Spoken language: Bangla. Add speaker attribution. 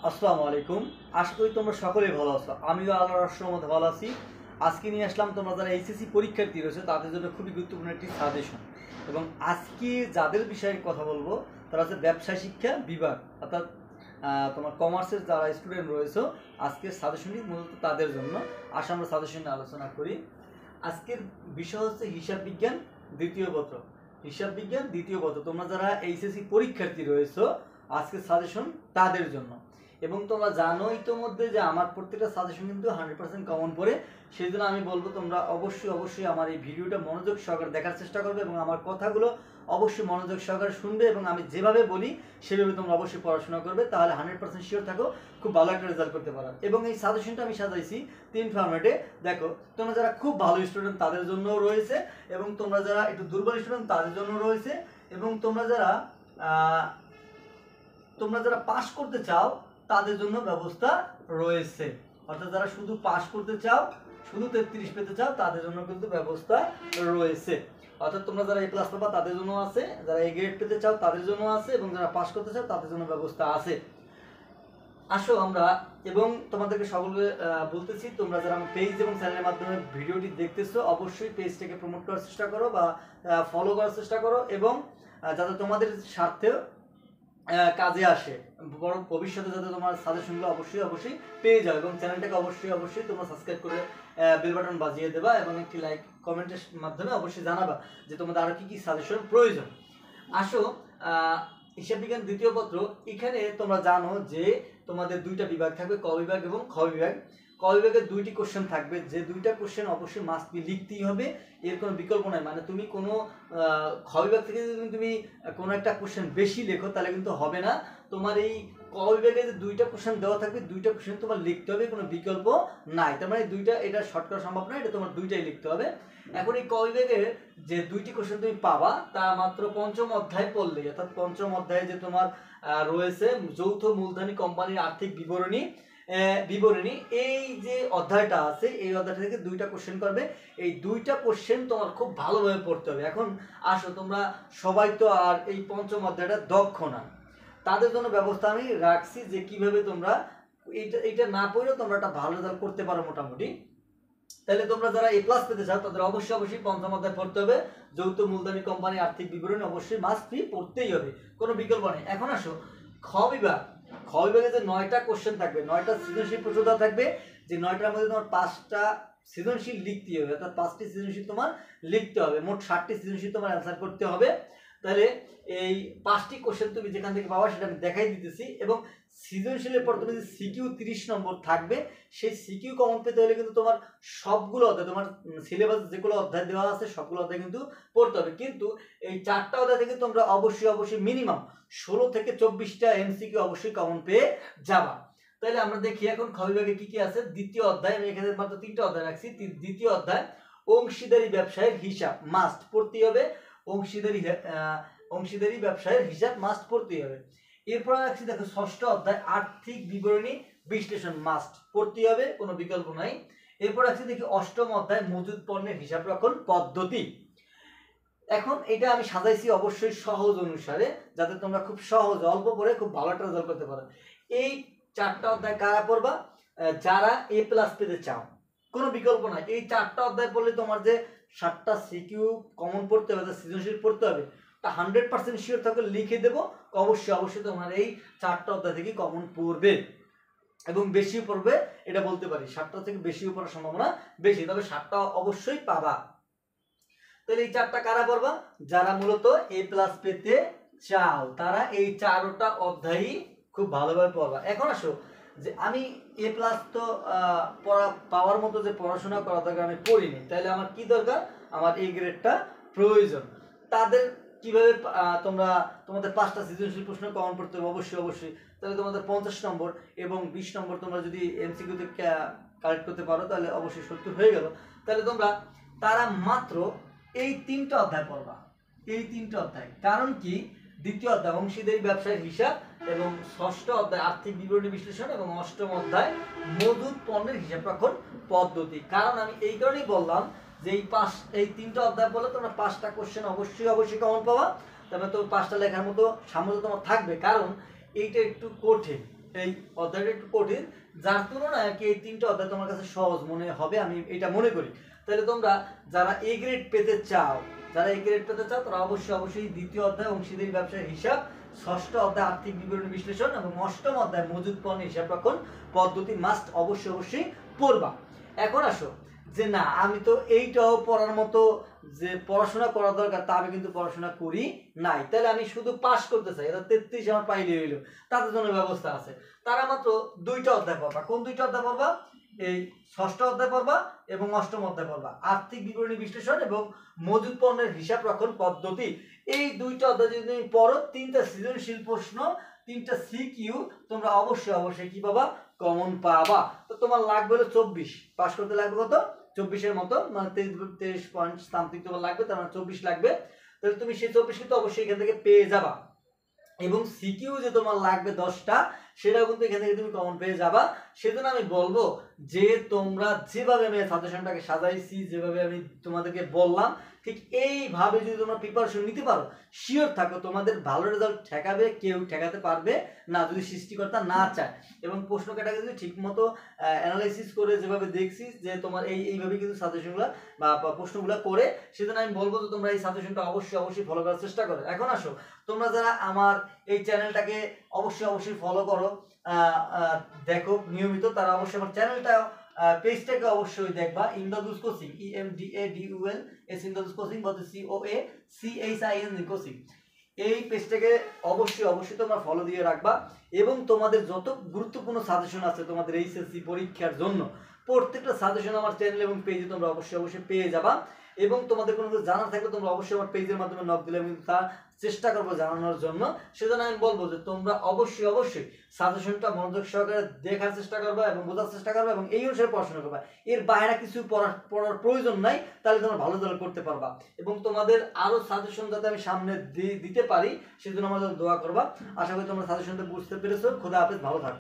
Speaker 1: আসসালামু আলাইকুম। আশা করি তোমরা সকলেই ভালো আছো। আমিও আল্লাহর রহমতে ভালো আছি। আজকে নিয়ে আসলাম তোমরা যারা এইচএসসি পরীক্ষার্থী রয়েছে তাদের জন্য খুবই গুরুত্বপূর্ণ একটি সাজেশন। এবং আজকে যাদের বিষয়ে কথা বলবো তারা হচ্ছে ব্যবসায় শিক্ষা বিভাগ, অর্থাৎ তোমার কমার্সের যারা স্টুডেন্ট রয়েছে। আজকের সাজেশনটি মূলত তাদের জন্য। আসলে আমরা সাজেশন নিয়ে আলোচনা করি। আজকের বিষয় হচ্ছে হিসাব বিজ্ঞান দ্বিতীয় পত্র। হিসাব বিজ্ঞান দ্বিতীয় পত্র তোমরা যারা এইচএসসি পরীক্ষার্থী রয়েছে আজকের সাজেশন তাদের জন্য। এবং তোমরা জানো ইতোমধ্যে যে আমার প্রত্যেকটা সাজেশন কিন্তু 100% কমন পড়ে। সেই জন্য আমি বলবো তোমরা অবশ্যই আমার এই ভিডিওটা মনোযোগ সহকারে দেখার চেষ্টা করবে এবং আমার কথাগুলো অবশ্যই মনোযোগ সহকারে শুনবে এবং আমি যেভাবে বলি সেভাবে তোমরা অবশ্যই পড়াশোনা করবে, তাহলে 100% শিওর থাকো খুব ভালো একটা রেজাল্ট করতে পারো। এবং এই সাজেশনটা আমি সাজাইছি 3 ফরম্যাটে। দেখো, তোমরা যারা খুব ভালো স্টুডেন্ট তাদের জন্যও রয়েছে, এবং তোমরা যারা একটু দুর্বল স্টুডেন্ট তাদের জন্য রয়েছে, এবং তোমরা যারা পাস করতে চাও তাদের জন্য ব্যবস্থা রয়েছে। অর্থাৎ যারা শুধু পাস করতে চাও, শুধু 33 পেতে চাও, তাদের জন্য কিন্তু ব্যবস্থা রয়েছে। অর্থাৎ তোমরা যারা এ প্লাস পাবা তাদের জন্য আছে, যারা এ গ্রেড পেতে চাও তাদের জন্য আছে, এবং যারা পাস করতে চাও তাদের জন্য ব্যবস্থা আছে। আসো আমরা, এবং তোমাদেরকে সকলকে বলতেছি, তোমরা যারা আমার পেজ এবং চ্যানেলের মাধ্যমে ভিডিওটি দেখতেছো অবশ্যই পেজটাকে প্রমোট করার চেষ্টা করো বা ফলো করার চেষ্টা করো, এবং যাতে তোমাদের স্বার্থেও কাজে আসে, বড় ভবিষ্যতে যাতে তোমার সাজেশনগুলো অবশ্যই পেয়ে যাও। এবং চ্যানেলটাকে অবশ্যই তোমরা সাবস্ক্রাইব করে বেল বাটন বাজিয়ে দেবা এবং একটি লাইক কমেন্টের মাধ্যমে অবশ্যই জানাবা যে তোমাদের আরো কি সাজেশন প্রয়োজন। আসো, হিসাব বিজ্ঞান দ্বিতীয় পত্র, এখানে তোমরা জানো যে তোমাদের দুইটা বিভাগ থাকবে, ক বিভাগ এবং খ বিভাগ। ক বিভাগের দুইটি কোশ্চেন থাকবে, যে দুইটা কোশ্চেন অবশ্যই মাস্ট বি লিখতেই হবে, এর কোনো বিকল্প নাই। মানে তুমি কোনো খ বিভাগ থেকে যদি তুমি কোনো একটা কোশ্চেন বেশি লেখো তাহলে কিন্তু হবে না। তোমার এই ক বিভাগে যে দুইটা কোশ্চেন দেওয়া থাকবে, দুইটা কোশ্চেন তোমার লিখতে হবে, কোনো বিকল্প নাই। তার মানে দুইটা, এটা শর্ট করা সম্ভব নয়, এটা তোমার দুইটাই লিখতে হবে। এখন এই ক বিভাগের যে দুইটি কোশ্চেন তুমি পাবা তা মাত্র পঞ্চম অধ্যায় পড়লে, অর্থাৎ পঞ্চম অধ্যায়ে যে তোমার রয়েছে যৌথ মূলধনী কোম্পানির আর্থিক বিবরণী, এই যে অধ্যায়টা আছে এই অধ্যায় থেকে দুইটা কোশ্চেন করবে। এই দুইটা কোশ্চেন তোমার খুব ভালোভাবে পড়তে হবে। এখন আসো, তোমরা সবাই তো আর এই পঞ্চম অধ্যায়টা দক্ষ না, তাদের জন্য ব্যবস্থা আমি রাখছি যে কিভাবে তোমরা এটা না পড়লেও তোমরা একটা ভালো রেজাল্ট করতে পারো মোটামুটি। তাহলে তোমরা যারা এ প্লাস পেতে চাও তাদের অবশ্যই পঞ্চম অধ্যায় পড়তে হবে। যৌথ মূলধনী কোম্পানি আর্থিক বিবরণী অবশ্যই মাস্ট বি পড়তেই হবে, কোনো বিকল্প নেই। এখন আসো খ বিভাগ। খ বিভাগে যে 9টা কোশ্চেন থাকবে, 9টা সৃজনশীল প্রশ্ন থাকবে, যে 9টার মধ্যে তোমার 5টা সৃজনশীল লিখতে হবে, অর্থাৎ 5টি সৃজনশীল তোমার লিখতে হবে। মোট 60টি সৃজনশীল তোমার অ্যান্সার করতে হবে। তাহলে এই 5টি কোশ্চেন তুমি যেখান থেকে পাবা সেটা আমি দেখাই দিতেছি। এবং সৃজনশীলের পর তুমি যে সিকিউ 30 নম্বর থাকবে, সেই সিকিউ কমন পেতে হলে কিন্তু তোমার সবগুলো অধ্যায়, তোমার সিলেবাস যেগুলো অধ্যায় দেওয়া আছে সবগুলো অধ্যায় কিন্তু পড়তে হবে। কিন্তু এই 4টা অধ্যায় থেকে তোমরা অবশ্যই মিনিমাম 16 থেকে 24টা এমসিকিউ অবশ্যই কমন পেয়ে যাবা। তাহলে আমরা দেখি এখন খ বিভাগে কি কি আছে। দ্বিতীয় অধ্যায়, আমি এখানে মাত্র 3টা অধ্যায় রাখছি। দ্বিতীয় অধ্যায় অংশীদারি ব্যবসায়ের হিসাব মাস্ট পড়তে হবে। অংশীদারি ব্যবসায়ের হিসাব মাস্ট পড়তেই হবে। এরপর রাখছি দেখো 6ষ্ঠ অধ্যায় আর্থিক বিবরণী বিশ্লেষণ মাস্ট পড়তে হবে, কোনো বিকল্প নাই। এরপর রাখছি দেখি 8ম অধ্যায় মজুদ পণ্যের হিসাব রক্ষণ পদ্ধতি। এখন এটা আমি সাজাইছি অবশ্যই সহজ অনুসারে, যাতে তোমরা খুব সহজ অল্প পড়ে খুব ভালো একটা রেজাল্ট করতে পারো। এই 4টা অধ্যায় কারা পড়বা? যারা এ প্লাস পেতে চাও, কোনো বিকল্প নাই। এই 4টা অধ্যায় পড়লে তোমার যে 7টা সিকিউ কমন পড়তে হবে, সৃজনশীল পড়তে হবে, তা 100% শিওর থাকলে লিখে দেবো। অবশ্যই তোমার এই 4টা অধ্যায় থেকে কমন পড়বে, এবং বেশিও পড়বে, এটা বলতে পারি। 7টা থেকে বেশিও পড়ার সম্ভাবনা বেশি, তবে 7টা অবশ্যই পাবা। তাহলে এই 4টা কারা পড়বা? যারা মূলত এ প্লাস পেতে চাও, তারা এই 4টা অধ্যায়ই খুব ভালোভাবে পড়বা। এখন আসো, যে আমি এ প্লাস তো পাওয়ার মতো যে পড়াশোনা করা দরকার আমি পড়িনি, তাহলে আমার কি দরকার? আমার এই গ্রেডটা প্রয়োজন। তাদের কিভাবে তোমাদের 5টা সৃজনশীল প্রশ্ন কমন পড়তে হবে অবশ্যই। তাহলে তোমাদের 50 নম্বর এবং 20 নম্বর তোমরা যদি এমসিকিউতে কালেক্ট করতে পারো তাহলে অবশ্যই 70 হয়ে গেল। তাহলে তারা মাত্র এই 3টা অধ্যায় পড়বা, এই 3টা অধ্যায়। কারণ কি? দ্বিতীয় অধ্যায় অংশীদারি ব্যবসায়ের হিসাব, এবং 6ষ্ঠ অধ্যায় আর্থিক বিবরণী বিশ্লেষণ, এবং 8ম অধ্যায় মজুদ পণ্যের হিসাব রক্ষণ পদ্ধতি। কারণ আমি এই কারণেই বললাম যে এই 3টা অধ্যায় বলে তোমরা 5টা কোশ্চেন অবশ্যই কমন পাবা। তবে তো 5টা লেখার মতো সামর্থ্য তোমার থাকবে, কারণ এইটা একটু কঠিন। এই অধ্যায়টা একটু কঠিন, যার তুলনায় আর কি এই 3টা অধ্যায় তোমার কাছে সহজ মনে হবে, আমি এটা মনে করি। তাহলে তোমরা যারা এ গ্রেড পেতে চাও, তারা অবশ্যই 2য় অধ্যায় অংশীদারি ব্যবসার হিসাব, 6ষ্ঠ অধ্যায় আর্থিক বিবরণী বিশ্লেষণ এবং 8ম অধ্যায় মজুদ পণ্য হিসাব রক্ষণ পদ্ধতি মাস্ট অবশ্যই পড়বা। এখন আসো যে না আমি তো এইটাও পড়ার মতো যে পড়াশোনা করা দরকার তা আমি কিন্তু পড়াশোনা করি নাই, তাহলে আমি শুধু পাস করতে চাই, এটা 33 আমার পাইলে হইলো, তাদের জন্য ব্যবস্থা আছে। তারা মাত্র 2টা অধ্যায় পড়বা। কোন 2টা অধ্যায় পড়বা? এই 6ষ্ঠ অধ্যায় পড়বা এবং 8ম অধ্যায় পড়বা, আর্থিক বিবরণী বিশ্লেষণ এবং মজুদ পণ্যের হিসাব রক্ষণ পদ্ধতি। এই 2টা অধ্যায় যদি তুমি পড়ো, 3টা সৃজনশীল প্রশ্ন, 3টা সিকিউ তোমরা অবশ্যই কি পাবা? কমন পাবা। তো তোমার লাগবে হলো 24, পাস করতে লাগবে কত? 24-এর মতো, মানে 23 পয়েন্ট সামথিং তোমার লাগবে, তার মানে 24 লাগবে। তাহলে তুমি সেই 24 কিন্তু অবশ্যই এখান থেকে পেয়ে যাবা। এবং সিকিউ যে তোমার লাগবে 10টা, সেটাও কিন্তু এখান থেকে তুমি কমন পেয়ে যাবা। সেজন্য আমি বলবো যে তোমরা যেভাবে আমি সাজেশনটাকে সাজাইছি, যেভাবে আমি তোমাদেরকে বললাম, ঠিক এইভাবে যদি তোমরা প্রিপারেশন নিতে পারো, শিওর থাকো তোমাদের ভালো রেজাল্ট ঠেকাবে, কেউ ঠেকাতে পারবে না যদি সৃষ্টিকর্তা না চায়। এবং প্রশ্ন ক্যাটাগরি যদি ঠিক মতো অ্যানালাইসিস করে যেভাবে দেখছিস যে তোমার এইভাবে কিন্তু সাজেশনগুলো বা প্রশ্নগুলো করে, সেজন্য আমি বলবো যে তোমরা এই সাজেশনটা অবশ্যই ফলো করার চেষ্টা করো। এখন আসো, তোমরা যারা আমার এই চ্যানেলটাকে অবশ্যই ফলো করো, দেখো নিয়মিত, তারা অবশ্যই আমার চ্যানেলটা পেজটাকে অবশ্যই দেখবা, ইমদাদুস কোচিং, EMDADULS ইমদাদুস কোচিং বলতে COACHIN কোচিং। এই পেজটাকে অবশ্যই তোমরা ফলো দিয়ে রাখবা। এবং তোমাদের যত গুরুত্বপূর্ণ সাজেশন আছে তোমাদের এইচএসসি পরীক্ষার জন্য, প্রত্যেকটা সাজেশন আমার চ্যানেল এবং পেজে তোমরা অবশ্যই পেয়ে যাবা। এবং তোমাদের কোনো কিছু জানার থাকলে তোমরা অবশ্যই আমার পেজের মাধ্যমে নক দিলে আমি তা চেষ্টা করবো জানানোর জন্য। সেজন্য আমি বলবো যে তোমরা অবশ্যই সাজেশনটা মনোযোগ সহকারে দেখার চেষ্টা করবা এবং বোঝার চেষ্টা করবা এবং এই অনুসারে পড়াশোনা করবা। এর বাইরে কিছু পড়ার প্রয়োজন নাই, তাহলে তোমরা ভালো রেজাল্ট করতে পারবা। এবং তোমাদের আরো সাজেশন যাতে আমি সামনে দিতে পারি, সেজন্য আমার দোয়া করবা। আশা করি তোমরা সাজেশনটা বুঝতে পেরেছো। খোদা হাফেজ, ভালো থাকো।